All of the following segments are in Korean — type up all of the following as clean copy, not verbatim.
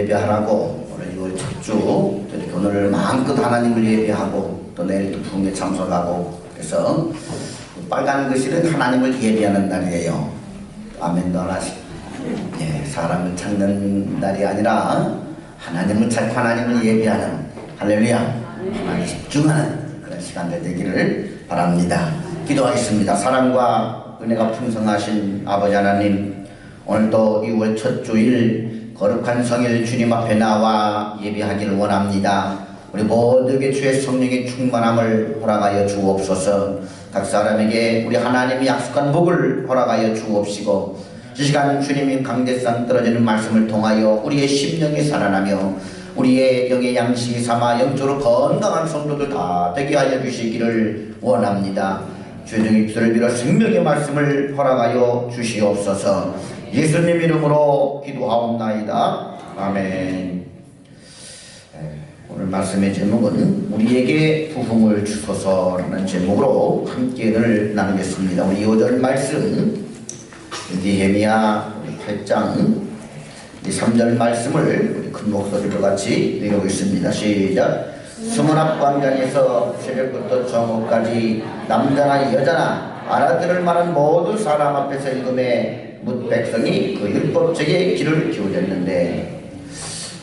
예배하라고 오늘 6월 첫 주 이렇게 오늘 마음껏 하나님을 예배하고 또 내일 또 부흥에 참석하고 그래서 빨간 글씨는 하나님을 예배하는 날이에요. 아멘도 하나씩. 예, 사람을 찾는 날이 아니라 하나님을 찾고 하나님을 예배하는 할렐루야 하나님을 집중하는 그런 시간들 되기를 바랍니다. 기도하겠습니다. 사랑과 은혜가 풍성하신 아버지 하나님, 오늘도 6월 첫 주일 거룩한 성일 주님 앞에 나와 예배하기를 원합니다. 우리 모두에게 주의 성령의 충만함을 허락하여 주옵소서. 각 사람에게 우리 하나님이 약속한 복을 허락하여 주옵시고, 이 시간 주님이 강대상 떨어지는 말씀을 통하여 우리의 심령이 살아나며 우리의 영의 양식이 삼아 영적으로 건강한 성도들 다 되게 하여 주시기를 원합니다. 주의 입술을 빌어 생명의 말씀을 허락하여 주시옵소서. 예수님 이름으로 기도하옵나이다. 아멘. 오늘 말씀의 제목은 우리에게 부흥을 주소서라는 제목으로 함께를 나누겠습니다. 우리 5절 말씀 느헤미야 8장 3절 말씀을 우리 큰 목소리로 같이 읽어보겠습니다. 시작. 수문앞 광장에서 새벽부터 정오까지 남자나 여자나 알아들을 만한 모든 사람 앞에서 읽음에 뭇 백성이 그 율법책에 귀를 기울였는데,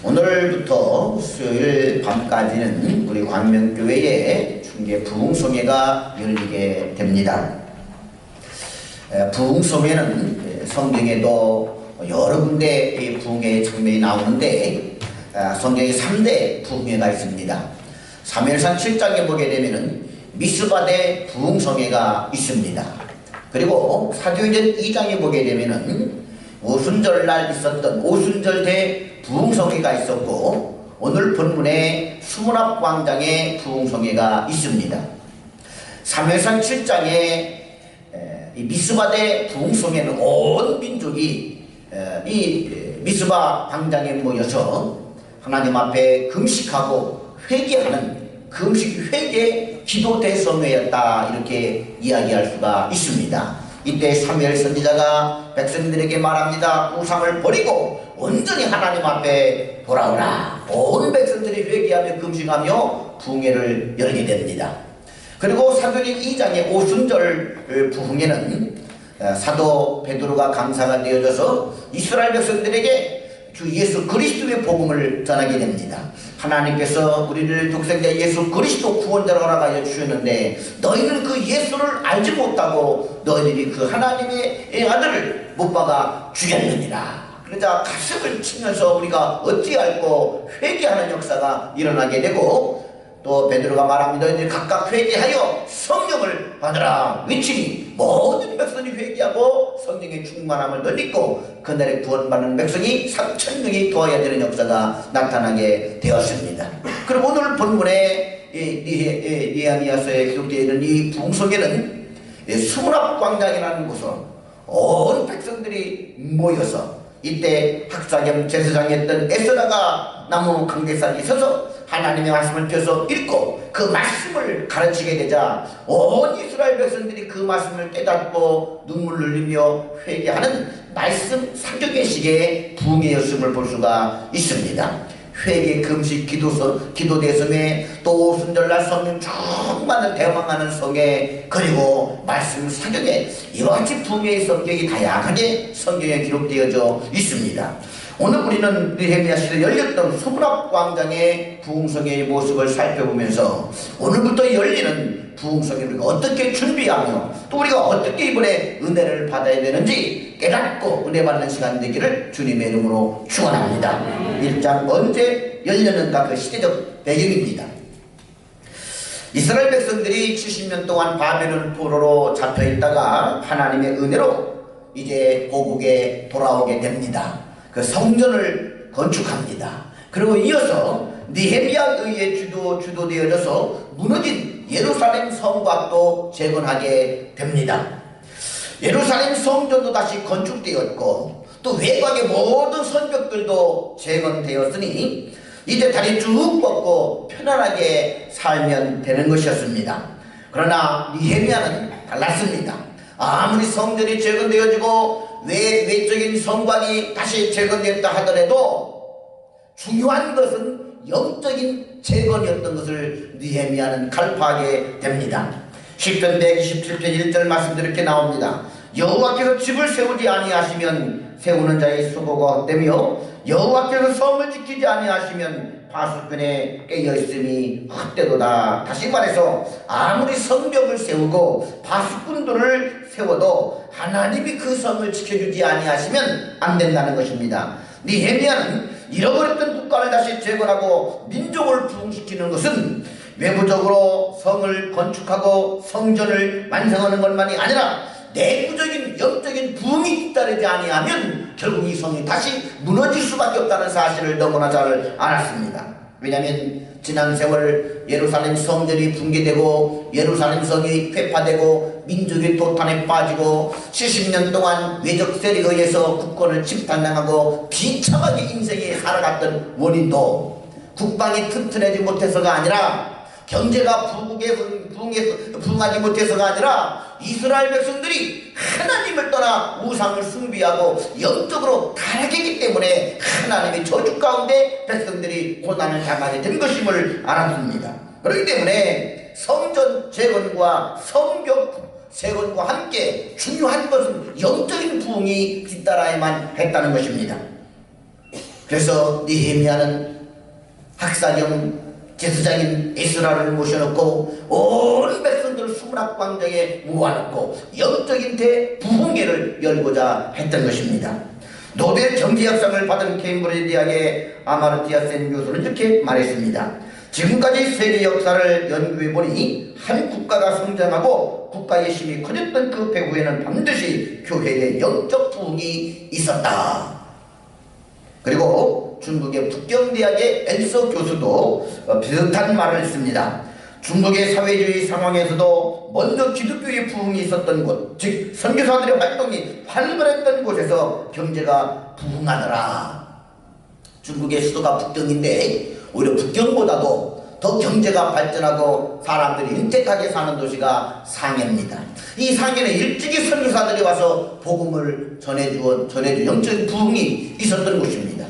오늘부터 수요일 밤까지는 우리 광명교회에 중계 부흥소매가 열리게 됩니다. 부흥소매는 성경에도 여러 군데 부흥의 장면이 나오는데 성경에 3대 부흥회가 있습니다. 사무엘상 7장에 보게 되면은 미스바대 부흥소매가 있습니다. 그리고 사도행전 2장에 보게 되면은 오순절날 있었던 오순절대 부흥소매가 있었고, 오늘 본문에 수문앞 광장에 부흥소매가 있습니다. 사무엘상 7장에 이 미스바대 부흥소매는 온 민족이 이 미스바 광장에 모여서 하나님 앞에 금식하고 회개하는 금식 회개 기도 대성회였다, 이렇게 이야기할 수가 있습니다. 이때 사무엘 선지자가 백성들에게 말합니다. 우상을 버리고 온전히 하나님 앞에 돌아오라. 온 백성들이 회개하며 금식하며 부흥회를 열게 됩니다. 그리고 사도행 2장의 오순절 부흥회는 사도 베드로가 강사가 되어져서 이스라엘 백성들에게 주 예수 그리스도의 복음을 전하게 됩니다. 하나님께서 우리를 독생자 예수 그리스도 구원자로 허락하여 주셨는데 너희는 그 예수를 알지 못하고 너희들이 그 하나님의 아들을 못 박아 죽였느니라. 그러자 가슴을 치면서 우리가 어찌할꼬 회개하는 역사가 일어나게 되고, 또 베드로가 말합니다. 너희들이 각각 회개하여 성령을 받으라 외치니 모든 백성이 회개하고 성령의 충만함을 덧입고 그날에 구원받는 백성이 3,000명이 도와야 되는 역사가 나타나게 되었습니다. 그럼 오늘 본문에 느헤미야서에 기록되어 있는 이 부흥소매는 수문앞 광장이라는 곳은 온 백성들이 모여서 이때 학사 겸 제사장이었던 에스라가 나무 강대상에 서서 하나님의 말씀을 펴서 읽고 그 말씀을 가르치게 되자 온 이스라엘 백성들이 그 말씀을 깨닫고 눈물을 흘리며 회개하는 말씀 사경의식의 부흥회였음을 볼 수가 있습니다. 회개, 금식, 기도 대성회, 또 오순절날 성령 충만을 대망하는 성회, 그리고 말씀 사경회, 이와 같이 부흥회의 성격이 다양하게 성경에 기록되어져 있습니다. 오늘 우리는 느헤미야 시대 열렸던 수문앞 광장의 부흥성회의 모습을 살펴보면서 오늘부터 열리는 부흥성회를 우리가 어떻게 준비하며 또 우리가 어떻게 이번에 은혜를 받아야 되는지 깨닫고 은혜 받는 시간 되기를 주님의 이름으로 축원합니다. 1장 언제 열렸는가, 그 시대적 배경입니다. 이스라엘 백성들이 70년 동안 바벨론 포로로 잡혀있다가 하나님의 은혜로 이제 고국에 돌아오게 됩니다. 그 성전을 건축합니다. 그리고 이어서 느헤미야에 의해 주도되어져서 무너진 예루살렘 성곽도 재건하게 됩니다. 예루살렘 성전도 다시 건축되었고 또 외곽의 모든 성벽들도 재건되었으니 이제 다리 쭉 뻗고 편안하게 살면 되는 것이었습니다. 그러나 느헤미야는 달랐습니다. 아무리 성전이 재건되어지고 외적인 성곽이 다시 재건되었다 하더라도 중요한 것은 영적인 재건이었던 것을 느헤미야는 갈파하게 됩니다. 시편 127편 1절 말씀도 이렇게 나옵니다. 여호와께서 집을 세우지 아니하시면 세우는 자의 수고가 헛되며 여호와께서 성을 지키지 아니하시면 파수꾼의 깨어있음이 헛되도다. 다시 말해서 아무리 성벽을 세우고 파수꾼들을 세워도 하나님이 그 성을 지켜주지 아니하시면 안 된다는 것입니다. 느헤미야는 잃어버렸던 국가를 다시 재건하고 민족을 부흥시키는 것은 외부적으로 성을 건축하고 성전을 완성하는 것만이 아니라 내부적인 영적인 부흥이 잇따르지 아니하면 결국 이 성이 다시 무너질 수밖에 없다는 사실을 너무나 잘 알았습니다. 왜냐하면 지난 세월 예루살렘 성전이 붕괴되고 예루살렘 성이 회파되고 민족이 도탄에 빠지고 70년 동안 외적 세력에 의해서 국권을 침탈당하고 비참하게 인생에 살아갔던 원인도 국방이 튼튼하지 못해서가 아니라 경제가 부흥하지 못해서가 아니라 이스라엘 백성들이 하나님을 떠나 우상을 숭배하고 영적으로 타락했기 때문에 하나님의 저주 가운데 백성들이 고난을 당하게 된 것임을 알았습니다. 그렇기 때문에 성전 재건과 성벽 재건과 함께 중요한 것은 영적인 부흥이 뒤따라야만 했다는 것입니다. 그래서 느헤미야는 학사경 제사장인 에스라를 모셔놓고 온 백성들을 수문학광장에 모아놓고 영적인 대부흥회를 열고자 했던 것입니다. 노벨 경제학상을 받은 케임브리지 대학의 아마르티아 센 교수는 이렇게 말했습니다. 지금까지 세계 역사를 연구해보니 한 국가가 성장하고 국가의 힘이 커졌던 그 배후에는 반드시 교회의 영적 부흥이 있었다. 그리고 중국의 북경대학의 엔서 교수도 비슷한 말을 했습니다. 중국의 사회주의 상황에서도 먼저 기독교의 부흥이 있었던 곳, 즉 선교사들의 활동이 활발했던 곳에서 경제가 부흥하더라. 중국의 수도가 북경인데 오히려 북경보다도 더 경제가 발전하고 사람들이 윤택하게 사는 도시가 상해입니다. 이 상해는 일찍이 선교사들이 와서 복음을 전해주 영적인 부흥이 있었던 곳입니다.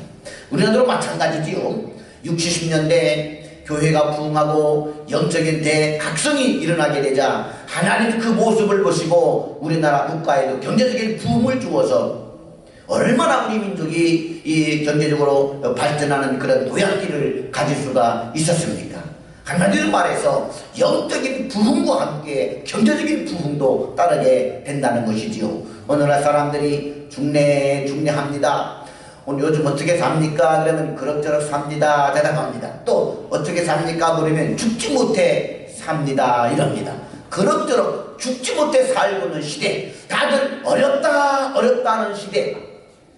우리나라도 마찬가지지요. 60, 70년대 교회가 부흥하고 영적인 대각성이 일어나게 되자 하나님이 그 모습을 보시고 우리나라 국가에도 경제적인 부흥을 주어서 얼마나 우리 민족이 이 경제적으로 발전하는 그런 도약기를 가질 수가 있었습니까? 한마디로 말해서 영적인 부흥과 함께 경제적인 부흥도 따르게 된다는 것이지요. 오늘날 사람들이 중내합니다. 오늘 요즘 어떻게 삽니까? 그러면 그럭저럭 삽니다. 대답합니다. 또 어떻게 삽니까? 그러면 죽지 못해 삽니다. 이럽니다. 그럭저럭 죽지 못해 살고 있는 시대, 다들 어렵다 하는 시대.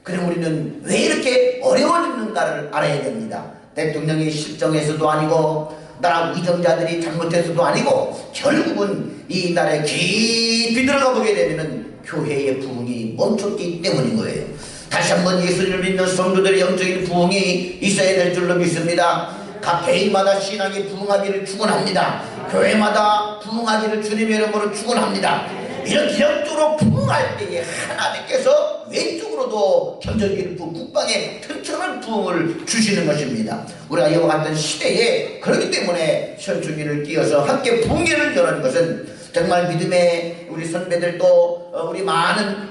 그럼 우리는 왜 이렇게 어려워졌는가를 알아야 됩니다. 대통령이 실정해서도 아니고 나라 위정자들이 잘못해서도 아니고 결국은 이 나라에 깊이 들어가 보게 되면 교회의 부흥이 멈췄기 때문인 거예요. 다시 한번 예수님을 믿는 성도들의 영적인 부흥이 있어야 될 줄로 믿습니다. 각 개인마다 신앙이 부흥하기를 축원합니다. 교회마다 부흥하기를 주님의 이름으로 축원합니다. 이런 영적으로 부흥할 때에 하나님께서 왼쪽으로도 경제적인 부흥, 국방에 튼튼한 부흥을 주시는 것입니다. 우리가 이와 같은 시대에 그렇기 때문에 현충일을 띄어서 함께 부흥회를 여는 것은 정말 믿음의 우리 선배들도 우리 많은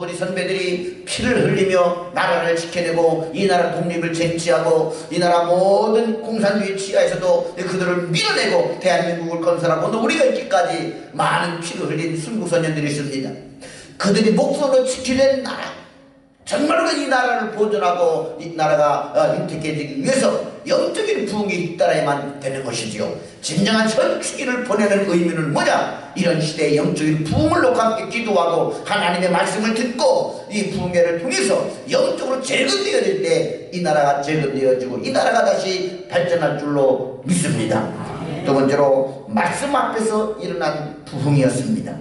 우리 선배들이 피를 흘리며 나라를 지켜내고 이 나라 독립을 쟁취하고 이 나라 모든 공산주의 치하에서도 그들을 밀어내고 대한민국을 건설하고 오늘 우리가 있기까지 많은 피를 흘린 순국선녀들이 있습니다. 그들이 목숨으로 지키는 나라, 정말로 이 나라를 보존하고 이 나라가 윤택해지기 위해서 영적인 부흥이 따라야만 되는 것이지요. 진정한 현충일을 보내는 의미는 뭐냐? 이런 시대에 영적인 부흥을 놓고 함께 기도하고 하나님의 말씀을 듣고 이 부흥회를 통해서 영적으로 재건되어질 때 이 나라가 재건되어지고 이 나라가 다시 발전할 줄로 믿습니다. 두 번째로 말씀 앞에서 일어난 부흥이었습니다.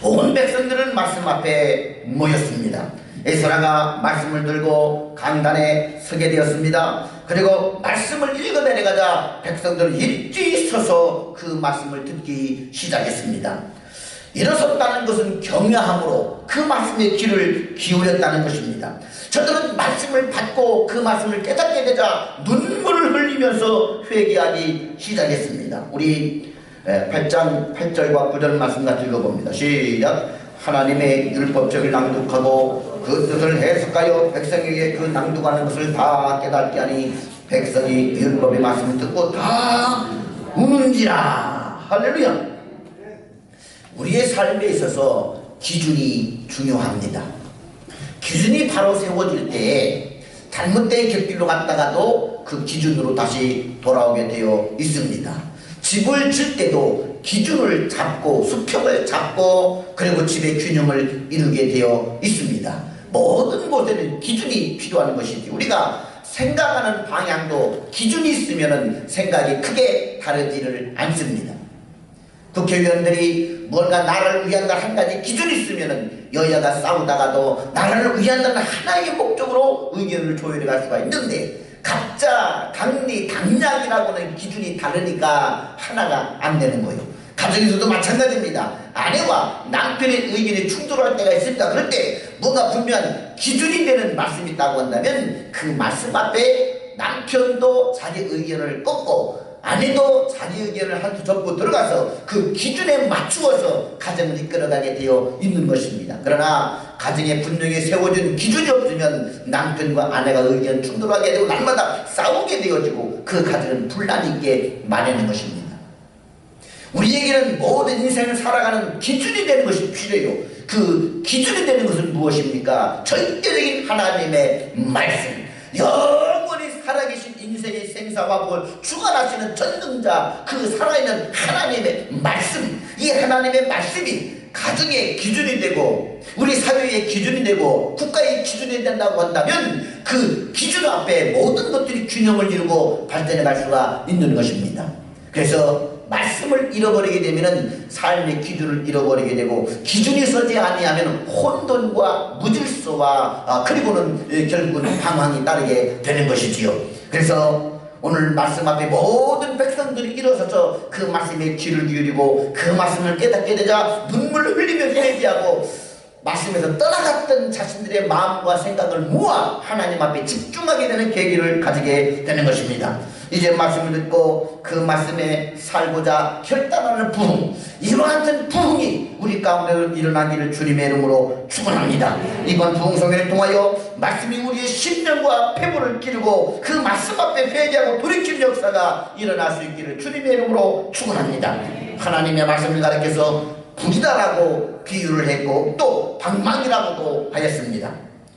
온 백성들은 말씀 앞에 모였습니다. 에스라가 말씀을 들고 강단에 서게 되었습니다. 그리고 말씀을 읽어내려가자 백성들은 일제히 서서 그 말씀을 듣기 시작했습니다. 일어섰다는 것은 경외함으로 그 말씀에 귀를 기울였다는 것입니다. 저들은 말씀을 받고 그 말씀을 깨닫게 되자 눈물을 흘리면서 회개하기 시작했습니다. 우리 8장 8절과 9절 말씀 같이 읽어봅니다. 시작. 하나님의 율법책을 낭독하고 그 뜻을 해석하여 백성에게 그 낭독하는 것을 다 깨닫게 하니 백성이 율법의 말씀을 듣고 다 우는지라. 할렐루야. 우리의 삶에 있어서 기준이 중요합니다. 기준이 바로 세워질 때 잘못된 곁길로 갔다가도 그 기준으로 다시 돌아오게 되어 있습니다. 집을 질 때도 기준을 잡고 수평을 잡고 그리고 집의 균형을 이루게 되어 있습니다. 모든 곳에는 기준이 필요한 것이지 우리가 생각하는 방향도 기준이 있으면 생각이 크게 다르지를 않습니다. 국회의원들이 뭔가 나라를 위한다는 한 가지 기준이 있으면 여야가 싸우다가도 나라를 위한다는 하나의 목적으로 의견을 조율해 갈 수가 있는데 각자 당리 당략이라고는 기준이 다르니까 하나가 안 되는 거예요. 가정에서도 마찬가지입니다. 아내와 남편의 의견이 충돌할 때가 있습니다. 그럴 때 뭔가 분명한 기준이 되는 말씀이 있다고 한다면 그 말씀 앞에 남편도 자기 의견을 꺾고 아내도 자기 의견을 한 수 접고 들어가서 그 기준에 맞추어서 가정을 이끌어가게 되어 있는 것입니다. 그러나 가정에 분명히 세워진 기준이 없으면 남편과 아내가 의견 충돌하게 되고 날마다 싸우게 되어지고 그 가정은 분란이 있게 마련인 것입니다. 우리에게는 모든 인생을 살아가는 기준이 되는 것이 필요해요. 그 기준이 되는 것은 무엇입니까? 절대적인 하나님의 말씀, 영원히 살아계신 인생의 생사와 주관하시는 전능자, 그 살아있는 하나님의 말씀, 이 하나님의 말씀이 가정의 기준이 되고 우리 사회의 기준이 되고 국가의 기준이 된다고 한다면 그 기준 앞에 모든 것들이 균형을 이루고 발전해 갈 수가 있는 것입니다. 그래서 말씀을 잃어버리게 되면 삶의 기준을 잃어버리게 되고 기준이 서지 아니하면 혼돈과 무질서와 그리고는 결국은 방황이 따르게 되는 것이지요. 그래서 오늘 말씀 앞에 모든 백성들이 일어서서 그 말씀에 귀를 기울이고 그 말씀을 깨닫게 되자 눈물을 흘리며 회개하고 말씀에서 떠나갔던 자신들의 마음과 생각을 모아 하나님 앞에 집중하게 되는 계기를 가지게 되는 것입니다. 이제 말씀을 듣고 그 말씀에 살고자 결단하는 부흥, 이와 같은 부흥이 우리 가운데 일어나기를 주님의 이름으로 축원합니다. 이번 부흥성회를 통하여 말씀이 우리의 심령과 폐부를 기르고 그 말씀 앞에 회개하고 돌이키는 역사가 일어날 수 있기를 주님의 이름으로 축원합니다. 하나님의 말씀을 가르쳐서 불이다라고 비유를 했고 또 방망이라고도 하였습니다.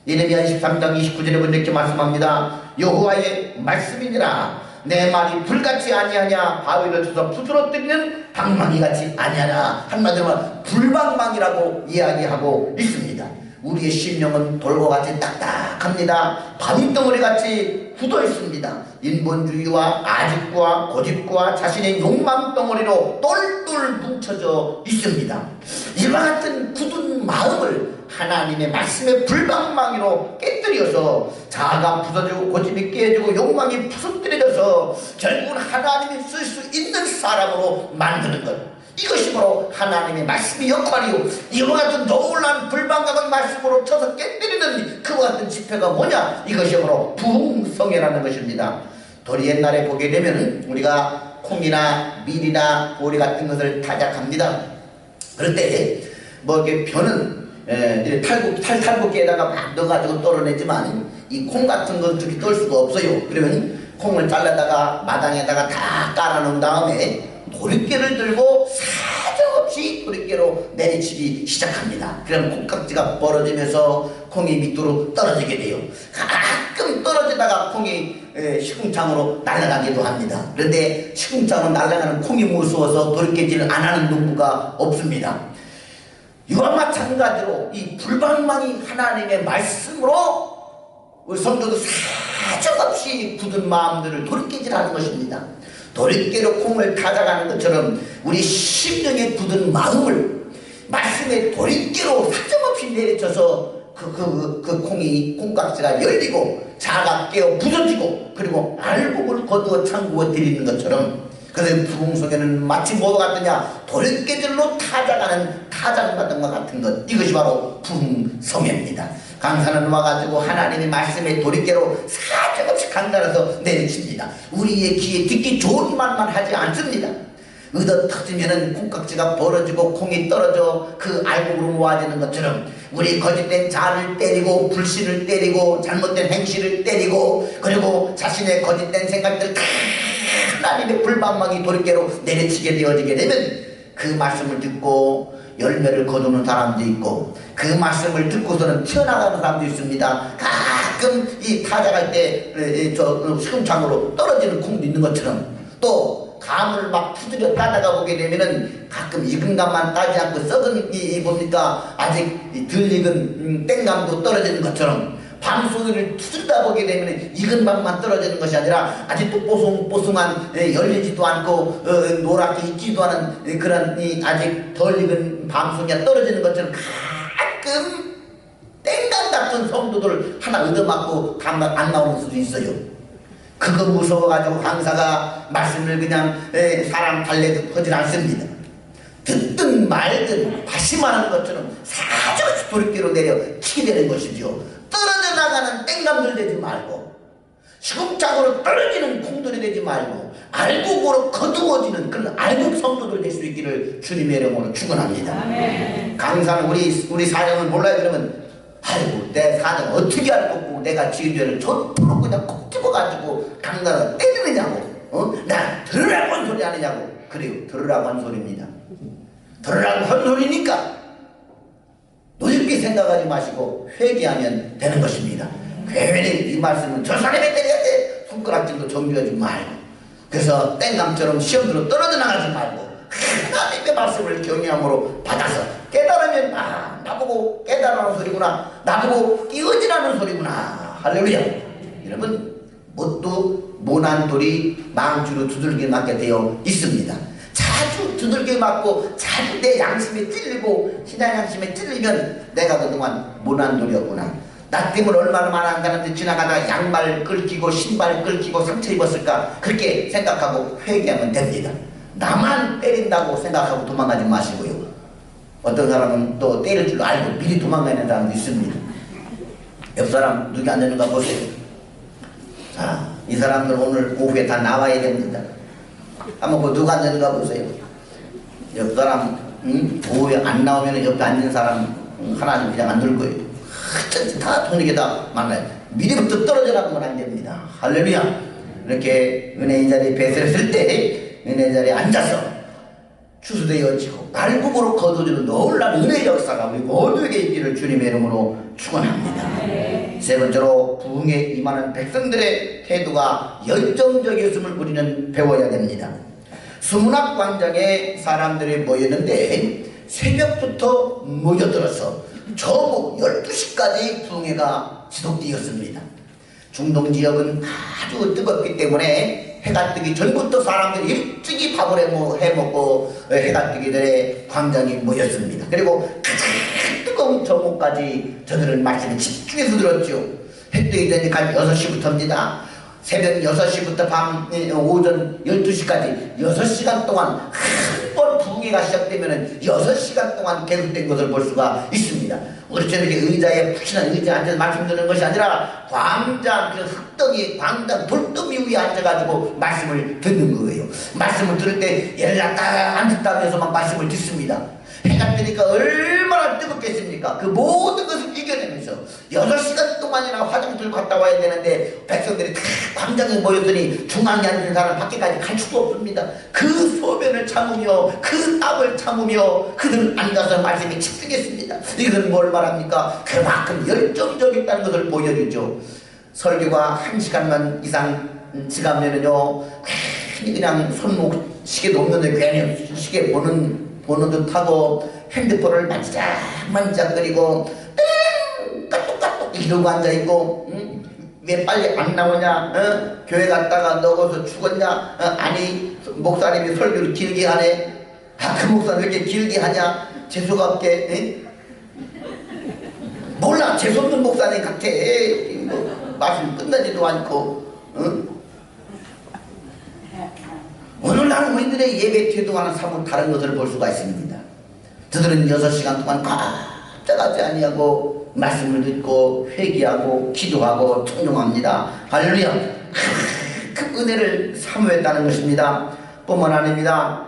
예레미야 23장 29절에 보면 이렇게 말씀합니다. 여호와의 말씀이니라 내 말이 불같이 아니하냐 바위를 쳐서 부스러뜨리는 방망이같이 아니하냐. 한마디로 불방망이라고 이야기하고 있습니다. 우리의 심령은 돌과 같이 딱딱합니다. 바위덩어리같이 굳어 있습니다. 인본주의와 아집과 고집과 자신의 욕망 덩어리로 똘똘 뭉쳐져 있습니다. 이와 같은 굳은 마음을 하나님의 말씀의 불방망이로 깨뜨려서 자아가 부서지고 고집이 깨지고 욕망이 부서뜨려져서 결국은 하나님이 쓸 수 있는 사람으로 만드는 것, 이것이 바로 하나님의 말씀의 역할이요. 이와 같은 놀라운 불방각의 말씀으로 쳐서 깨뜨리는 그와 같은 집회가 뭐냐? 이것이 바로 부흥성회라는 것입니다. 우리 옛날에 보게 되면 우리가 콩이나 밀이나 보리 같은 것을 타작합니다. 그럴 때 뭐 이렇게 벼는 탈곡기에다가 막 넣어가지고 떨어내지만 이 콩 같은 건 그렇게 떨 수가 없어요. 그러면 콩을 잘라다가 마당에다가 다 깔아놓은 다음에 도리깨를 들고 사정없이 도리깨로 내리치기 시작합니다. 그럼 콩깍지가 벌어지면서 콩이 밑으로 떨어지게 돼요. 가끔 떨어지다가 콩이 시궁창으로 날아가기도 합니다. 그런데 시궁창으로 날아가는 콩이 무서워서 도리깨질을 안 하는 농부가 없습니다. 이와 마찬가지로 이 불방망이 하나님의 말씀으로 우리 성도도 사정없이 굳은 마음들을 도리깨질하는 것입니다. 도리깨로 콩을 타작하는 것처럼 우리 심령의 굳은 마음을 말씀의 도리깨로 사정없이 내리쳐서 그 콩이 콩깍지가 열리고 자아가 깨어 부서지고 그리고 알곡을 거두어 창구어 드리는 것처럼 그래서 부흥 속에는 마치 뭐가 같느냐, 돌개들로 타작하는 타작받은 것 같은 것, 이것이 바로 부흥 성회입니다. 강사는 와가지고 하나님의 말씀에 돌이깨로 사정없이 강단에서 내리칩니다. 우리의 귀에 듣기 좋은 말만 하지 않습니다. 의도 터지면은 콩깍지가 벌어지고 콩이 떨어져 그 알곡으로 모아지는 것처럼 우리 거짓된 자를 때리고 불신을 때리고 잘못된 행실을 때리고 그리고 자신의 거짓된 생각들 하나님의 불방망이 돌이깨로 내리치게 되어지게 되면 그 말씀을 듣고 열매를 거두는 사람도 있고 그 말씀을 듣고서는 튀어나가는 사람도 있습니다. 가끔 이 타작할 때 저 시금창으로 떨어지는 콩도 있는 것처럼 또 감을 막 푸드려 따다가 보게 되면은 가끔 익은 감만 따지 않고 썩은 이 뭡니까 아직 덜 익은 땡감도 떨어지는 것처럼 밤송이를 푸드다 보게 되면 익은 밤만 떨어지는 것이 아니라 아직도 뽀송뽀송한 열리지도 않고 노랗게 익지도 않은 그런 아직 덜 익은 밤송이가 떨어지는 것처럼 가끔 땡감 같은 성도들 하나 얻어맞고 안 나오는 수도 있어요. 그거 무서워가지고 강사가 말씀을 그냥 사람 달래듯 하지 않습니다. 듣든 말든 다시말하는 것처럼 사정없이 돌이키로 내려 치게 되는 것이죠. 떨어져 나가는 땡감들 되지 말고 시금짝으로 떨어지는 콩들이 되지 말고 알곡으로 거두어지는 그런 알곡 성도들 될 수 있기를 주님의 이름으로 축원합니다. 강사는 우리 사정을 몰라요. 그러면 아이고 내 사정 어떻게 할 거고 내가 지은 죄를 저토록 그냥 콕 집어가지고 강단을 때리느냐고 나 들으라고 한 소리 하느냐고. 그래요, 들으라고 한 소리입니다. 들으라고 한 소리니까 노엽게 생각하지 마시고 회개하면 되는 것입니다. 괜히 이 말씀은 저 사람이 때려야 돼 손가락질도 정지하지 말고 그래서 땡감처럼 시험으로 떨어져 나가지 말고 하나님의 말씀을 경외함으로 받아서 깨달으면 나보고 깨달으라는 소리구나, 나보고 끼어지라는 소리구나. 할렐루야. 여러분 뭣도 모난 돌이 망주로 두들겨 맞게 되어 있습니다. 자주 두들겨 맞고 자주 내 양심에 찔리고 신앙 양심에 찔리면 내가 그동안 모난 돌이었구나. 나 때문에 얼마나 많은 사람들이 지나가다가 양말 끌기고 신발 끌기고 상처 입었을까 그렇게 생각하고 회개하면 됩니다. 나만 때린다고 생각하고 도망가지 마시고요. 어떤 사람은 또 때릴 줄 알고 미리 도망가는 사람도 있습니다. 옆 사람 누구 앉았는가 보세요. 자, 이 사람들 오늘 오후에 다 나와야 됩니다. 한번 그 누가 앉았는가 보세요. 옆 사람 오후에 안 나오면 옆에 앉은 사람 하나는 그냥 안 둘 거예요. 다 통역에다 만나요. 미리부터 떨어져 나가면 안 됩니다. 할렐루야. 이렇게 은혜의 자리에 배설했을 때 은혜의 자리에 앉아서 추수되어지고 발국으로 거둬주는 놀라운 은혜의 역사가 우리 모두에게 있기를 주님의 이름으로 축원합니다. 세 번째로 부흥에 임하는 백성들의 태도가 열정적이었음을 우리는 배워야 됩니다. 수문학 광장에 사람들이 모였는데 새벽부터 모여들어서 저녁 12시까지 부흥회가 지속되었습니다. 중동 지역은 아주 뜨겁기 때문에 해가 뜨기 전부터 사람들이 일찍이 밥을 해먹고 해가 뜨기 전에 광장에 모였습니다. 그리고 가장 뜨거운 저녁까지 저들은 말씀에 집중해서 들었죠. 해 뜨기 전까지 6시부터입니다. 새벽 6시부터 밤 오전 12시까지 6시간 동안 한 번 부흥회가 시작되면 6시간 동안 계속된 것을 볼 수가 있습니다. 우리처럼 이렇게 의자에 푹신한 의자에 앉아서 말씀 듣는 것이 아니라 광장, 그 흙덩이, 광장, 돌더미 위에 앉아가지고 말씀을 듣는 거예요. 말씀을 들을 때 예를 딱 앉았다고 해서만 말씀을 듣습니다. 해가 뜨니까 얼마나 뜨겁겠습니까? 그 모든 것을 이겨내면서 6시간 동안이나 화장실 갔다 와야 되는데 백성들이 다 광장에 모였더니 중앙에 앉은 사람 밖에까지 갈 수가 없습니다. 그 소변을 참으며 그 땀을 참으며 그들은 앉아서 말씀에 집중했습니다. 이건 뭘 말합니까? 그만큼 열정적이었다는 것을 보여주죠. 설교가 1시간만 이상 지나면은요 괜히 그냥 손목 시계도 없는데 괜히 시계 보는 듯하고 핸드폰을 만지작거리고 까똑까똑 이러고 앉아있고 왜 빨리 안 나오냐? 교회 갔다가 너거서 죽었냐? 아니 목사님이 설교를 길게 하네. 그 목사님 왜 이렇게 길게 하냐? 재수가 없게 몰라 재수없는 목사님 같아. 말씀 끝나지도 않고 오늘날 우리들의 예배 태도와는 사뭇 다른 것을 볼 수가 있습니다. 저들은 6시간 동안 깜짝하지 아니하고 말씀을 듣고 회개하고 기도하고 청종합니다. 할렐루야. 그 은혜를 사모했다는 것입니다. 뿐만 아닙니다.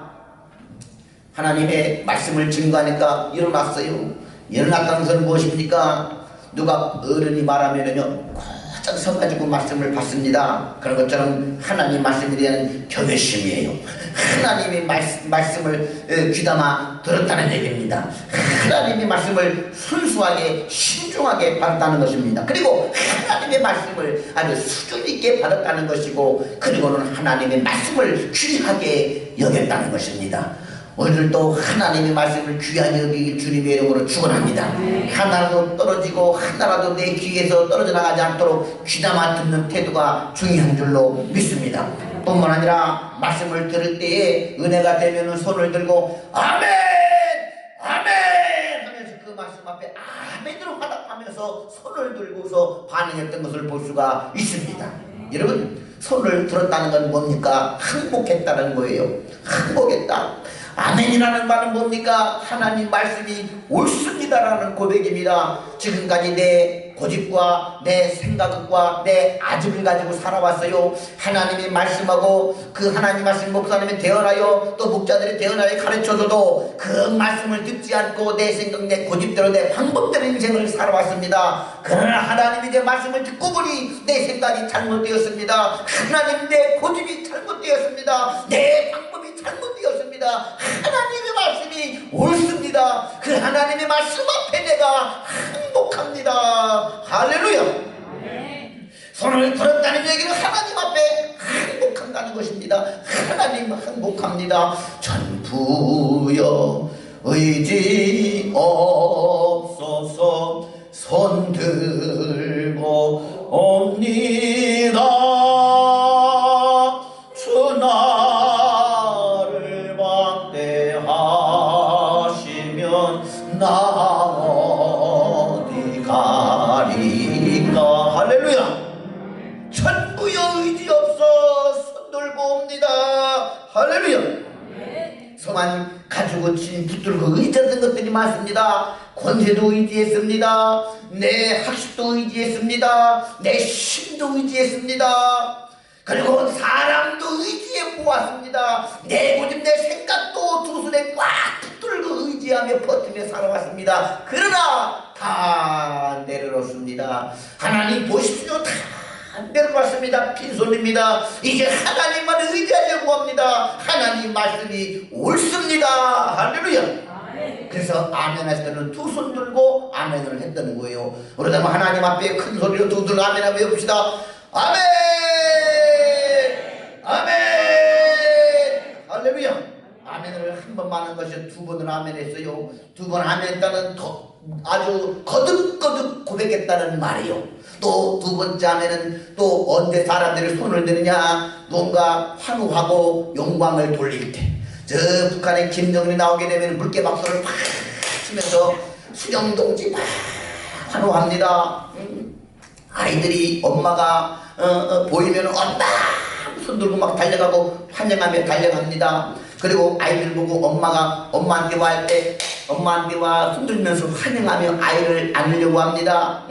하나님의 말씀을 증거하니까 일어났어요. 일어났다는 것은 무엇입니까? 누가 어른이 말하면은요 꼭 서가지고 말씀을 받습니다. 그런 것처럼 하나님 말씀에 대한 경외심이에요. 하나님의 말씀을 귀담아 들었다는 얘기입니다. 하나님의 말씀을 순수하게 신중하게 받았다는 것입니다. 그리고 하나님의 말씀을 아주 수준 있게 받았다는 것이고, 그리고는 하나님의 말씀을 귀하게 여겼다는 것입니다. 오늘도 하나님의 말씀을 귀하게 여기길 주님의 이름으로 축원합니다. 하나라도 떨어지고 하나라도 내 귀에서 떨어져 나가지 않도록 귀담아 듣는 태도가 중요한 줄로 믿습니다. 뿐만 아니라 말씀을 들을 때에 은혜가 되면 손을 들고 아멘! 아멘! 하면서 그 말씀 앞에 아멘으로 화답하면서 손을 들고서 반응했던 것을 볼 수가 있습니다. 여러분, 손을 들었다는 건 뭡니까? 항복했다는 거예요. 항복했다. 아멘이라는 말은 뭡니까? 하나님 말씀이 옳습니다라는 고백입니다. 지금까지 내 고집과 내 생각과 내 아집을 가지고 살아왔어요. 하나님의 말씀하고 그 하나님 말씀 목사님이 대언하여 또 목자들이 대언하여 가르쳐줘도 그 말씀을 듣지 않고 내 생각, 내 고집대로 내 방법대로 인생을 살아왔습니다. 그러나 하나님이 내 말씀을 듣고 보니 내 생각이 잘못되었습니다. 하나님 내 고집이 잘못되었습니다. 내 방법이 잘못되었습니다. 하나님의 말씀이 옳습니다. 그 하나님의 말씀 앞에 내가 행복합니다. 할렐루야. 손을 들었다는 얘기는 하나님 앞에 행복한다는 것입니다. 하나님 행복합니다. 전부여 의지 없소서 손 들고 옵니다. 주 나를 막대하시면 나 어디 가리까. 할렐루야. 전부여 의지 없어 손 들고 옵니다. 할렐루야. 성한 가지고 진 붙들고 의지했던 것들이 많습니다. 권세도 의지했습니다. 내 학식도 의지했습니다. 내 힘도 의지했습니다. 그리고 사람도 의지해 보았습니다. 내 고집 내 생각도 두 손에 꽉 붙들고 의지하며 버티며 살아왔습니다. 그러나 다 내려놓습니다. 하나님 보십시오. 다 내려놨습니다. 빈손입니다. 이제 하나님만 의지하려고 합니다. 하나님 말씀이 옳습니다. 할렐루야. 그래서 아멘 할 때는 두 손 들고 아멘을 했다는 거예요. 그러다가 하나님 앞에 큰 소리로 두들 아멘 하며 외웁시다. 아멘! 아멘! 할렐루야. 아멘을 한 번만 한 것이 두 번을 아멘 했어요. 두 번 아멘 했다는 아주 거듭거듭 고백했다는 말이에요. 또 두 번째 아멘은 또 언제 사람들이 손을 드느냐, 뭔가 환호하고 영광을 돌릴 때, 저 북한의 김정은이 나오게 되면 물개 박수를 팍 치면서 수령동지 막 환호합니다. 아이들이 엄마가 보이면 온다 손 들고 막 달려가고 환영하며 달려갑니다. 그리고 아이들 보고 엄마가 엄마한테 와 할 때 엄마한테 와 손 들면서 환영하며 아이를 안으려고 합니다.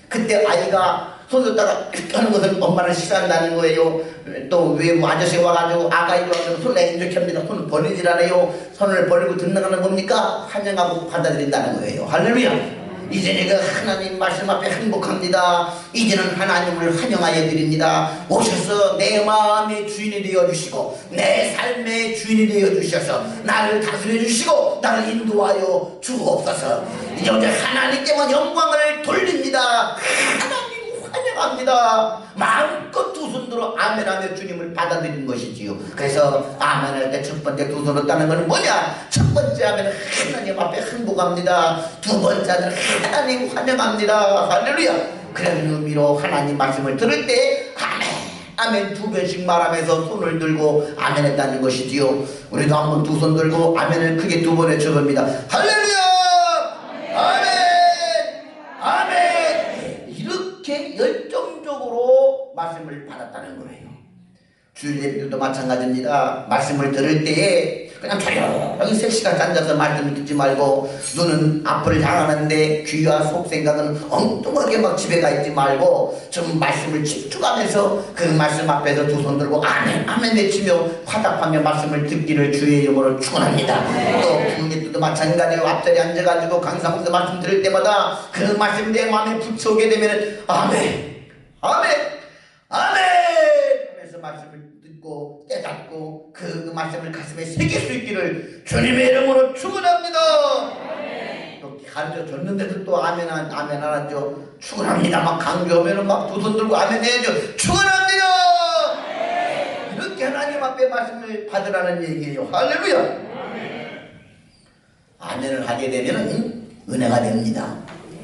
그때 아이가 손 들다가 이렇게 하는 것을 엄마는 싫어한다는 거예요. 또 외부 아저씨 와가지고 아가이도 와서 손을 이렇게 합니다. 손을 벌리질 않아요. 손을 벌리고 듣는 거는 뭡니까? 환영하고 받아들인다는 거예요. 할렐루야. 이제 내가 하나님 말씀 앞에 행복합니다. 이제는 하나님을 환영하여 드립니다. 오셔서 내 마음의 주인이 되어주시고 내 삶의 주인이 되어주셔서 나를 다스려 주시고 나를 인도하여 주옵소서. 이제 하나님께만 영광을 돌립니다. 하나님 환영합니다. 마음껏 두 손 들어 아멘하며 주님을 받아들이는 것이지요. 그래서 아멘할 때 첫 번째 두 손을 따는 것은 뭐냐? 첫 번째 아멘은 하나님 앞에 행복합니다. 두 번째는 하나님 환영합니다. 할렐루야. 그런 의미로 하나님 말씀을 들을 때 아멘 아멘 두 번씩 말하면서 손을 들고 아멘 했다는 것이지요. 우리도 한번 두 손 들고 아멘을 크게 두 번 외쳐봅니다. 할렐루야. 아멘 아멘. 이렇게 열정적으로 말씀을 받았다는 거예요. 주일 예배도 마찬가지입니다. 말씀을 들을 때에 그냥 조용히 3시간 앉아서 말씀을 듣지 말고 눈은 앞을 향하는데 귀와 속 생각은 엉뚱하게 막 집에 가 있지 말고 좀 말씀을 집중하면서 그 말씀 앞에서 두 손 들고 아멘 아멘 외치며 화답하며 말씀을 듣기를 주의 이름으로 축원합니다. 또 부흥회도 마찬가지로 앞자리에 앉아가지고 강사목사 말씀 들을 때마다 그 말씀 내 마음에 붙여오게 되면 아멘 아멘 아멘 하면서 말씀을 듣고 깨닫고 그 말씀을 가슴에 새길 수 있기를 주님의 이름으로 축원합니다. 또 가르쳐 줬는데도 또 아멘 아멘 하죠. 축원합니다 막 강조하면 막 두 손 들고 아멘 해야죠. 축원합니다. 이렇게 하나님 앞에 말씀을 받으라는 얘기예요. 할렐루야. 아멘을 하게 되면 은혜가 됩니다.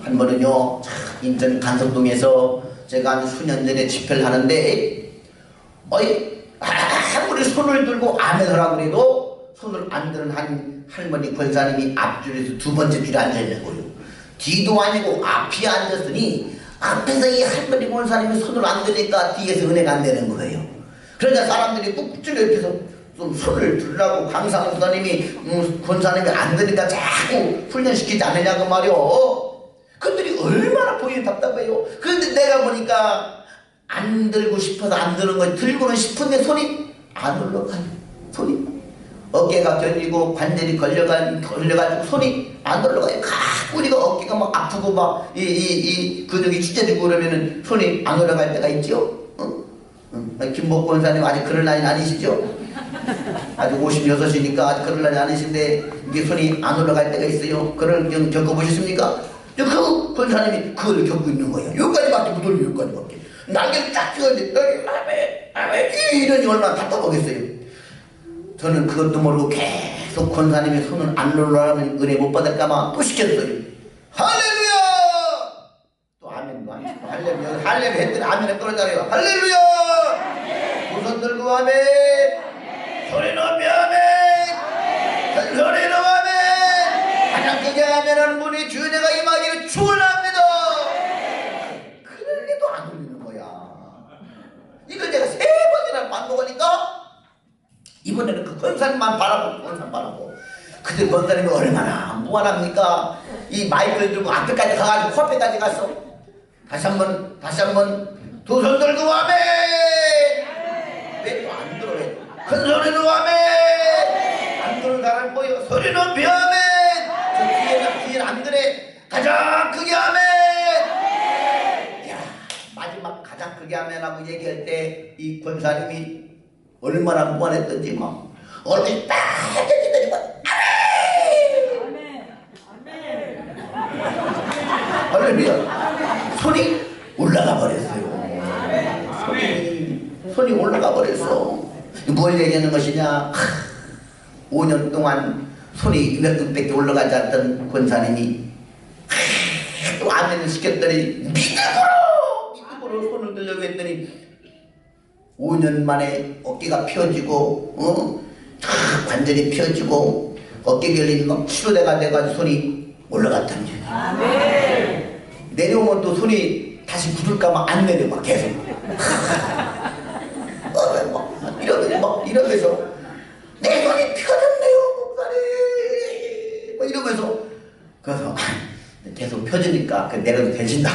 한 번은요 인천 간석동에서 제가 한 수년 전에 집회를 하는데 아무리 손을 들고 아멘 하라고 해도 손을 안 드는 한 할머니 권사님이 앞줄에서 두 번째 줄에 앉아있는 거예요. 뒤도 아니고 앞이 앉았으니 앞에서 이 할머니 권사님이 손을 안 드니까 뒤에서 은혜가 안 되는 거예요. 그러니까 사람들이 꾹꾹 옆에서 좀 손을 들라고 강사 목사님이 권사님이 안 드니까 자꾸 훈련시키지 않느냐고 말이요. 그들이 얼마나 보기 답답해요. 그런데 내가 보니까 안 들고 싶어서 안 드는 거 들고는 싶은데 손이 안 올라가요. 손이 어깨가 결리고 관절이 걸려가지고 손이 안 올라가요. 가끔 우리가 어깨가 막 아프고 막 이 근육이 찢어지고 그러면은 손이 안 올라갈 때가 있죠. 김복권 권사님 아직 그럴 나이는 아니시죠? 아직 56이니까 아직 그럴 나이 아니신데 이게 손이 안 올라갈 때가 있어요. 그걸 좀 겪어보셨습니까? 그 권사님이 그걸 겪고 있는 거예요. 여기까지밖에 못 올려. 여기까지밖에 날개를 딱 찍었는데 아멘 이러니 얼마나 답답하겠어요. 저는 그것도 모르고 계속 권사님의 손을 안 올라가면 은혜 못 받을까봐 또 시켰어요. 할렐루야. 또 아멘도 안 치고 할렐루야 했더니 아멘을 떨어져요. 할렐루야. 두 손 들고 아멘 소리 높여 아멘 큰 소리로 아멘 가장 크게 아멘하는 분이 주님가 임하기를 축원합니다. 그런데도 안 울리는 거야. 이걸 제가 3번이나 반복하니까 이번에는 그 권사님만 바라보고 그들 권사님이 얼마나 무한합니까? 이 마이크를 들고 앞에까지 가가지고 코앞에까지 갔어. 다시 한번 두 손 들고 아멘. 왜 또 안 들어요? 큰 소리로 아멘. 안 들은 사람 보여. 소리 높이 아멘. 저 뒤에는 안 그래. 가장 크게 아멘. 이야, 마지막 가장 크게 아멘하고 얘기할 때 이 권사님이 얼마나 무한했던지 막 얼굴이 빨개지더니 막 아멘 할렐루야. 손이 올라가 버렸어요. 손이 올라가 버렸어. 뭘 얘기하는 것이냐? 5년 동안 손이 몇백개 올라가지 않던 권사님이 또 아멘을 시켰더니 믿음으로 손을 들려고 했더니 5년 만에 어깨가 펴지고 관절이 펴지고 어깨 결림이 막 치료가 돼가지고 손이 올라갔다는 얘기예요. 내려오면 또 손이 다시 굳을까봐 안 내려가 계속 이러면서 내 손이 펴졌네요 목사님 뭐 이러면서 그래서 계속 펴지니까 내려도 되신다.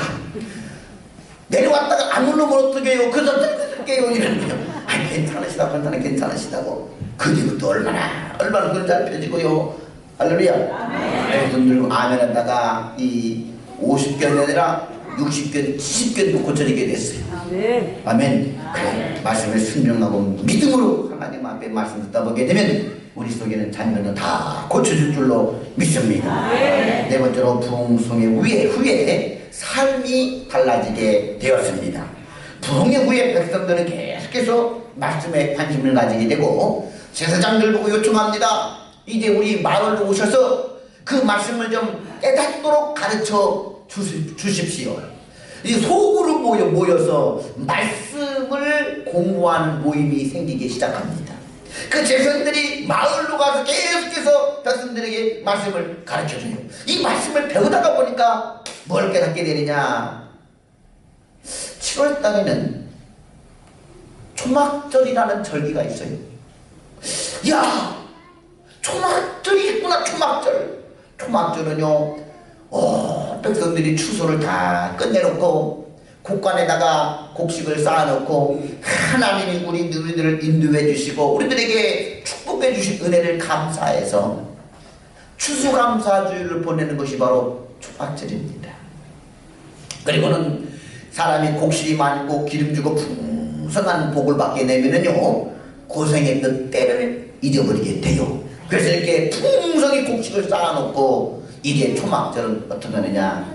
내려왔다가 안 올라오면 어떡해요. 그래서 들게요 이러는 거죠. 괜찮으시다 권사님 괜찮으시다고. 그 뒤부터 얼마나 그걸 잘 펴지고요. 할렐루야. 돈 들고 아멘 하다가 이 50견이 아니라 60견 70견도 고쳐지게 됐어요. 아멘. 그래 말씀을 순종하고 믿음으로 하나님 앞에 말씀 듣다 보게 되면 우리 속에는 잔면은 다 고쳐질 줄로 믿습니다. 네 번째로 부흥의 후에 삶이 달라지게 되었습니다. 부흥의 후에 백성들은 계속해서 말씀에 관심을 가지게 되고 제사장들 보고 요청합니다. 이제 우리 마을로 오셔서 그 말씀을 좀 깨닫도록 가르쳐 주십시오. 이 소그룹 모여서 말씀을 공부하는 모임이 생기기 시작합니다. 그 제사장들이 마을로 가서 계속해서 백성들에게 말씀을 가르쳐줘요. 이 말씀을 배우다가 보니까 뭘 깨닫게 되느냐. 7월 달에는 초막절이라는 절기가 있어요. 야, 초막절이 있구나. 초막절. 초막절은요, 백성들이 추수를 다 끝내놓고 곡간에다가 곡식을 쌓아놓고 하나님이 우리들을 인도해 주시고 우리들에게 축복해 주신 은혜를 감사해서 추수감사주일을 보내는 것이 바로 초막절입니다. 그리고는 사람이 곡식이 많고 기름주고 풍성한 복을 받게 되면은요, 고생했던 때를 잊어버리게 돼요. 그래서 이렇게 풍성히 곡식을 쌓아놓고 이제 초막절은 어떻게 하느냐,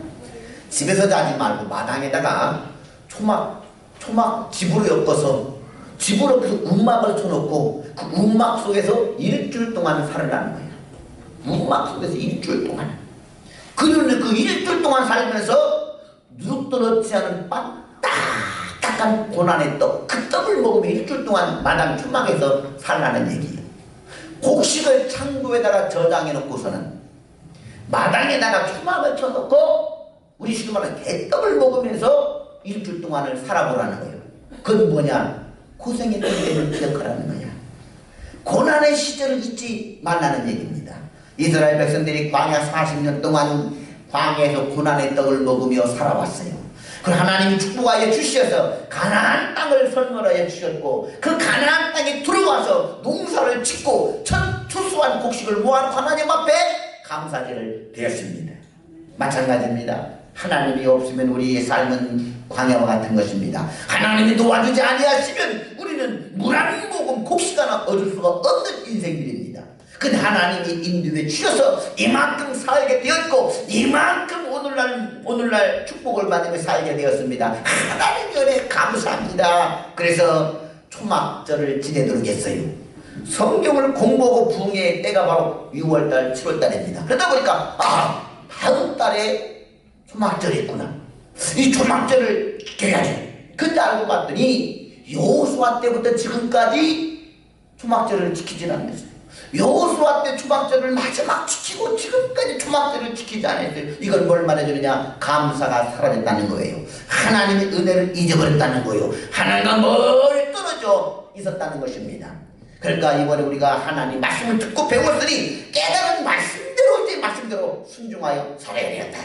집에서 자지 말고 마당에다가 초막 집으로 엮어서 움막을 쳐놓고 그 움막 속에서 일주일 동안 살으라는 거예요. 움막 속에서 일주일 동안. 그러면 그 일주일 동안 살면서 누룩도 넣지 않은 딱딱한 고난의 떡, 그 떡을 먹으면 일주일 동안 마당 초막에서 살라는 얘기예요. 곡식을 창고에다가 저장해 놓고서는 마당에다가 초막을 쳐놓고 우리 식으로 말하면 개떡을 먹으면서 일주일 동안을 살아보라는 거예요. 그건 뭐냐? 고생했던 때를 기억하라는 거냐. 고난의 시절을 잊지 말라는 얘기입니다. 이스라엘 백성들이 광야 40년 동안 광야에서 고난의 떡을 먹으며 살아왔어요. 그 하나님이 축복하여 주셔서 가나안 땅을 선물하여 주셨고 그 가나안 땅에 들어와서 농사를 짓고 첫 추수한 곡식을 모아놓고 하나님 앞에 감사제를 드렸습니다. 마찬가지입니다. 하나님이 없으면 우리의 삶은 광야와 같은 것입니다. 하나님이 도와주지 아니하시면 우리는 물 한 모금 곡식 하나 얻을 수가 없는 인생들입니다. 근데 하나님이 인도해 주셔서 이만큼 살게 되었고 이만큼 오늘날 축복을 받으며 살게 되었습니다. 하나님 은혜 감사합니다. 그래서 초막절을 지내도록 했어요. 성경을 공부하고 부흥의 때가 바로 6월달 7월달입니다. 그러다 보니까 다음 달에 초막절이 있구나. 이 초막절을 지켜야지. 근데 알고 봤더니 여호수아 때부터 지금까지 초막절을 지키지 않았어요. 여호수아 때 초막절을 마지막 지키고 지금까지 초막절을 지키지 않았어요. 이걸 뭘 말해주느냐? 감사가 사라졌다는 거예요. 하나님의 은혜를 잊어버렸다는 거예요. 하나님과 멀리 떨어져 있었다는 것입니다. 그러니까 이번에 우리가 하나님 말씀을 듣고 배웠으니 깨달은 말씀대로 제 말씀대로 순종하여 살아야 되겠다.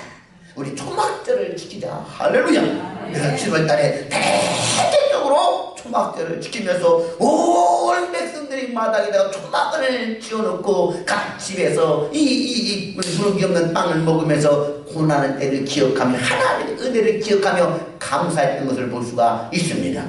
우리 초막절을 지키자. 할렐루야. 그래서 7월달에 대대적으로 초막절을 지키면서 온 백성들이 마당에다가 초막을 지어놓고 각 집에서 이 부르기 없는 빵을 먹으면서 고난의 때를 기억하며 하나님의 은혜를 기억하며 감사했던 것을 볼 수가 있습니다.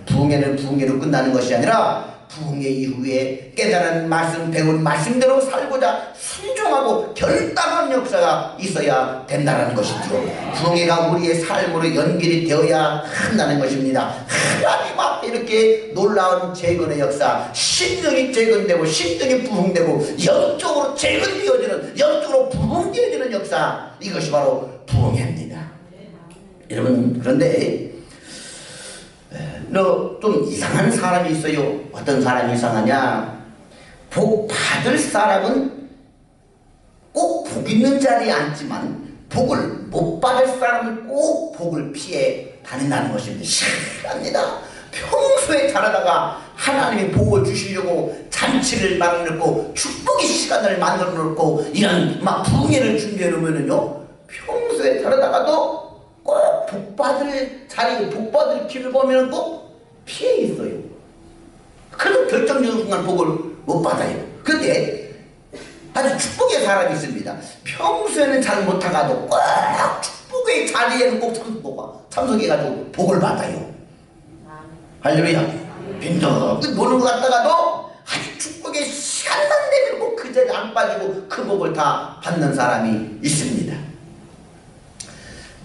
부흥회는 부흥회로 끝나는 것이 아니라 부흥회 이후에 깨달은 말씀, 배운 말씀대로 살고자 순종하고 결단한 역사가 있어야 된다는 것이죠. 부흥회가 우리의 삶으로 연결이 되어야 한다는 것입니다. 하나님 앞에 이렇게 놀라운 재건의 역사, 심령이 재건되고 심령이 부흥되고 영적으로 재건되어지는, 영적으로 부흥되어지는 역사, 이것이 바로 부흥회입니다. 여러분, 그런데 좀 이상한 사람이 있어요. 어떤 사람이 이상하냐? 복 받을 사람은 꼭 복 있는 자리에 앉지만 복을 못 받을 사람은 꼭 복을 피해 다닌다는 것입니다. 희한합니다. 평소에 잘하다가 하나님이 복을 주시려고 잔치를 만들고 축복의 시간을 만들어 놓고 이런 막 부흥회를 준비해 놓으면요, 평소에 잘하다가도 꼭 복받을 자리, 복받을 길을 보면 꼭 피해 있어요. 그래서 결정적인 순간 복을 못 받아요. 그런데 아주 축복의 사람이 있습니다. 평소에는 잘 못하가도 꼭 축복의 자리에는 꼭 참석해가지고 복을 받아요. 할렐루야. 빈덕 노는 것 같다가도 아주 축복의 시간만 되면 꼭 그 자리에 안 빠지고 그 복을 다 받는 사람이 있습니다.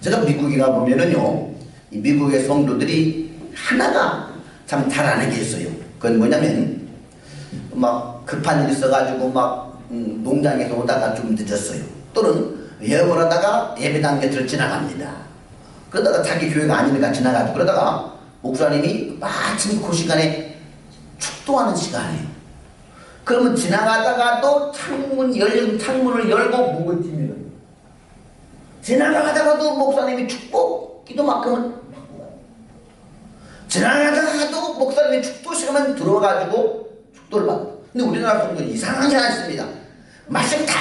제가 미국에 가보면은요, 이 미국의 성도들이 하나가 참 잘하는 게 있어요. 그건 뭐냐면, 막 급한 일 있어가지고 막 농장에서 오다가 좀 늦었어요. 또는 예언을 하다가 예배당 곁을 지나갑니다. 그러다가 자기 교회가 아니니까 지나가고 그러다가 목사님이 마침 그 시간에 축도하는 시간이에요. 그러면 지나가다가도 창문을 열고 목을 찌면 지나가다가도 목사님이 축복 기도만큼은 지나가다가도 목사님이 축도 시간만 들어가지고 축도를 받고. 근데 우리나라 성도는 이상하지 않습니다. 말씀 다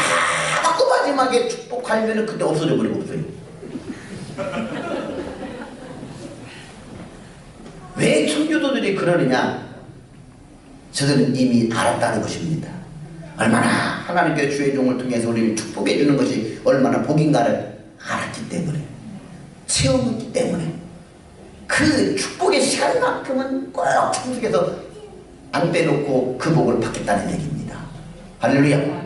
받고 마지막에 축복하면은 그때 없어져 버리고 없어요. 왜 청교도들이 그러느냐? 저들은 이미 알았다는 것입니다. 얼마나 하나님께 주의 종을 통해서 우리를 축복해 주는 것이 얼마나 복인가를 알았기 때문에, 체험했기 때문에 그 축복의 시간만큼은 꼭 참석해서 안 빼놓고 그 복을 받겠다는 얘기입니다. 할렐루야.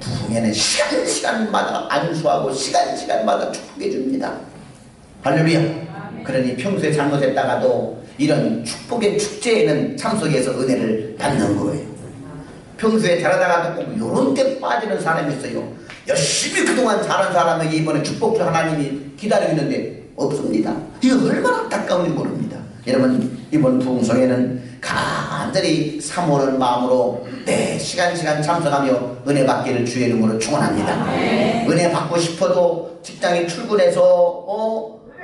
부흥회는 시간마다 안수하고 시간마다 축복해 줍니다. 할렐루야. 그러니 평소에 잘못했다가도 이런 축복의 축제에는 참석해서 은혜를 받는 거예요. 평소에 잘하다가도 꼭 요런 데 빠지는 사람이 있어요. 열심히 그동안 잘한 사람에게 이번에 축복 줄 하나님이 기다리고 있는데 없습니다. 이거 얼마나 안타까운지 모릅니다. 여러분, 이번 부흥성에는 간절히 사모하는 마음으로 시간 참석하며 은혜 받기를 주의 이름으로 축원합니다. 은혜 받고 싶어도 직장에 출근해서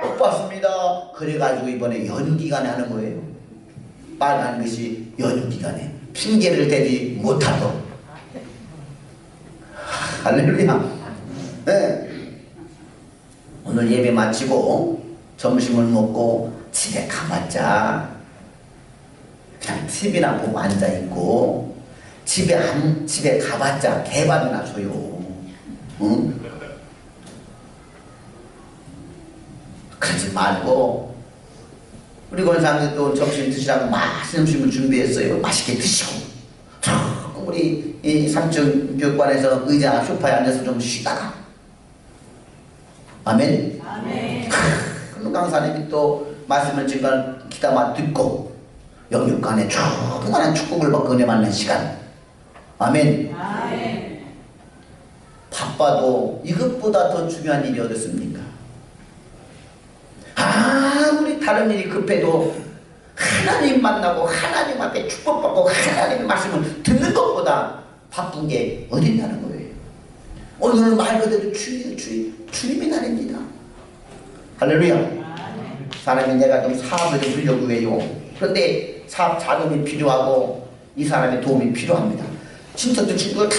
못 받습니다. 그래가지고 이번에 연기간에 하는 거예요. 빨간 것이 연기간에 핑계를 대지 못하도록. 할렐루야. 네. 오늘 예배 마치고 점심을 먹고 집에 가봤자 그냥 TV나 보고 앉아있고 집에 가봤자 개밥이나 줘요. 응? 그러지 말고 우리 권사님들 또 점심 드시라고 맛있는 음식을 준비했어요. 맛있게 드시고 조금 우리 이 3층 교육관에서 의자 소파에 앉아서 좀 쉬다가 아멘. 큰 강사님이 또 말씀을 잠깐 기다마 듣고 영육간에 조그마한 축복을 받고 은혜 받는 시간. 아멘. 바빠도 이것보다 더 중요한 일이 어디 있습니까? 아무리 다른 일이 급해도 하나님 만나고 하나님 앞에 축복받고 하나님의 말씀을 듣는 것보다 바쁜 게 어디 있다는 거예요. 오늘 말 그대로 주님의 날입니다. 할렐루야. 사람이 내가 좀 사업을 좀 하려고 해요. 그런데 사업 자금이 필요하고 이 사람의 도움이 필요합니다. 친척들 친구가 다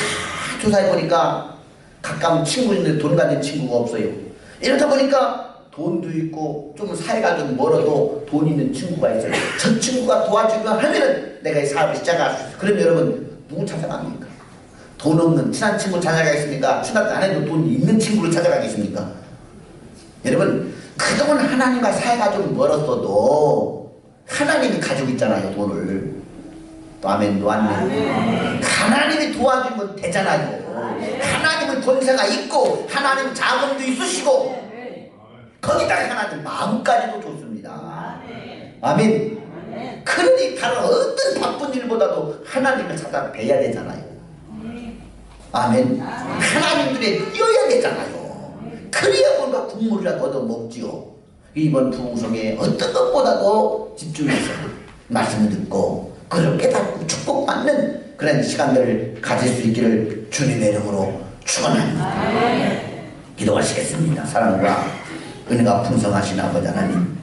조사해보니까 가까운 친구인데 돈 가진 친구가 없어요. 이러다 보니까 돈도 있고 좀 사이가 좀 멀어도 돈 있는 친구가 있어요. 저 친구가 도와주면 하면은 내가 이 사업을 시작할 수 있어요. 그럼 여러분 누구 찾아갑니까? 돈 없는 친한 친구 찾아가겠습니까? 친한 안 해도 돈 있는 친구를 찾아가겠습니까? 여러분 그동안 하나님과 사이가 좀 멀었어도 하나님이 가지고 있잖아요. 돈을. 또 아멘. 또 아멘. 하나님이 도와주면 되잖아요. 하나님은 권세가 있고 하나님 자금도 있으시고 거기다가 하나님 마음까지도 좋습니다. 아멘. 그러니 다른 어떤 바쁜 일보다도 하나님을 찾아 뵈야 되잖아요. 아멘. 하나님들에 뛰어야 되잖아요. 그래야 뭔가 국물이라도 얻어 먹지요. 이번 부흥성에 어떤 것보다도 집중해서 말씀을 듣고 그걸 깨닫고 축복받는 그런 시간들을 가질 수 있기를 주님의 이름으로 축원합니다. 기도하시겠습니다. 사랑과 은혜가 풍성하신 아버지 하나님,